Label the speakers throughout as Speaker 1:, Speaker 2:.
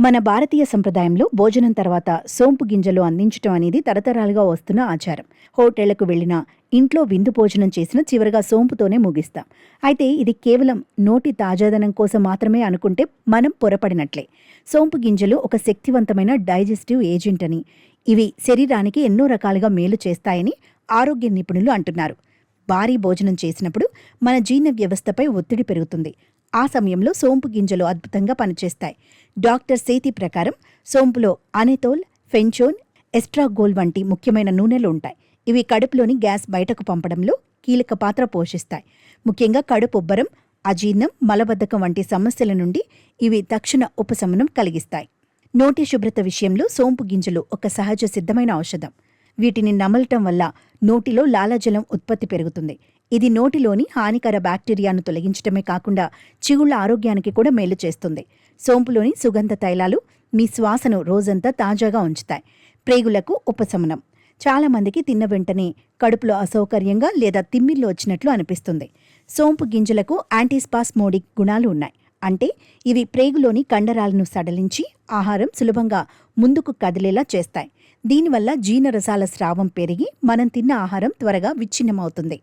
Speaker 1: మన భారతీయ సంప్రదాయంలో భోజనం తర్వాత సోంపు గింజలు అందించటం అనేది తరతరాలుగా వస్తున్న ఆచారం. హోటళ్లకు వెళ్ళినా, ఇంట్లో విందు భోజనం చేసిన చివరగా సోంపుతోనే ముగిస్తాం. అయితే ఇది కేవలం నోటి తాజాదనం కోసం మాత్రమే అనుకుంటే మనం పొరపడినట్లే. సోంపు గింజలు ఒక శక్తివంతమైన డైజెస్టివ్ ఏజెంట్ అని, ఇవి శరీరానికి ఎన్నో రకాలుగా మేలు చేస్తాయని ఆరోగ్య నిపుణులు అంటున్నారు. భారీ భోజనం చేసినప్పుడు మన జీర్ణ వ్యవస్థపై ఒత్తిడి పెరుగుతుంది. ఆ సమయంలో సోంపు గింజలు అద్భుతంగా పనిచేస్తాయి. డాక్టర్ సేతి ప్రకారం సోంపులో అనెతోల్, ఫెంచోన్, ఎస్ట్రాగోల్ వంటి ముఖ్యమైన నూనెలు ఉంటాయి. ఇవి కడుపులోని గ్యాస్ బయటకు పంపడంలో కీలక పాత్ర పోషిస్తాయి. ముఖ్యంగా కడుపుబ్బరం, అజీర్ణం, మలబద్ధకం వంటి సమస్యల నుండి ఇవి తక్షణ ఉపశమనం కలిగిస్తాయి. నోటి శుభ్రత విషయంలో సోంపు గింజలు ఒక సహజ సిద్ధమైన ఔషధం. వీటిని నమలటం వల్ల నోటిలో లాలాజలం ఉత్పత్తి పెరుగుతుంది. ఇది నోటిలోని హానికర బ్యాక్టీరియాను తొలగించడమే కాకుండా చిగుళ్ల ఆరోగ్యానికి కూడా మేలు చేస్తుంది. సోంపులోని సుగంధ తైలాలు మీ శ్వాసను రోజంతా తాజాగా ఉంచుతాయి. ప్రేగులకు ఉపశమనం. చాలామందికి తిన్న వెంటనే కడుపులో అసౌకర్యంగా లేదా తిమ్మిర్లు వచ్చినట్లు అనిపిస్తుంది. సోంపు గింజలకు యాంటీస్పాస్మోడిక్ గుణాలు ఉన్నాయి. అంటే ఇవి ప్రేగులోని కండరాలను సడలించి ఆహారం సులభంగా ముందుకు కదిలేలా చేస్తాయి. దీనివల్ల జీర్ణరసాల స్రావం పెరిగి మనం తిన్న ఆహారం త్వరగా విచ్ఛిన్నమవుతుంది.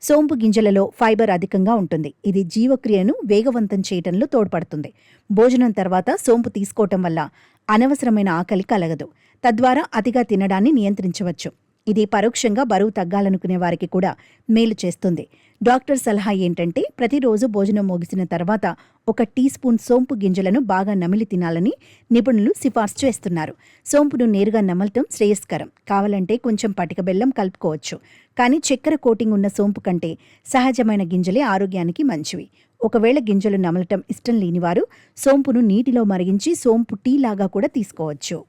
Speaker 1: సోంపు గింజలలో ఫైబర్ అధికంగా ఉంటుంది. ఇది జీవక్రియను వేగవంతం చేయటంలో తోడ్పడుతుంది. భోజనం తర్వాత సోంపు తీసుకోవటం వల్ల అనవసరమైన ఆకలి కలగదు. తద్వారా అతిగా తినడాన్ని నియంత్రించవచ్చు. ఇది పరోక్షంగా బరువు తగ్గాలనుకునే వారికి కూడా మేలు చేస్తుంది. డాక్టర్ సలహా ఏంటంటే ప్రతిరోజు భోజనం ముగిసిన తర్వాత 1 టీ స్పూన్ సోంపు గింజలను బాగా నమిలి తినాలని నిపుణులు సిఫార్సు చేస్తున్నారు. సోంపును నేరుగా నమలటం శ్రేయస్కరం. కావాలంటే కొంచెం పటిక బెల్లం కలుపుకోవచ్చు. కానీ చక్కెర కోటింగ్ ఉన్న సోంపు కంటే సహజమైన గింజలే ఆరోగ్యానికి మంచివి. ఒకవేళ గింజలు నమలటం ఇష్టం లేనివారు సోంపును నీటిలో మరిగించి సోంపు టీ లాగా కూడా తీసుకోవచ్చు.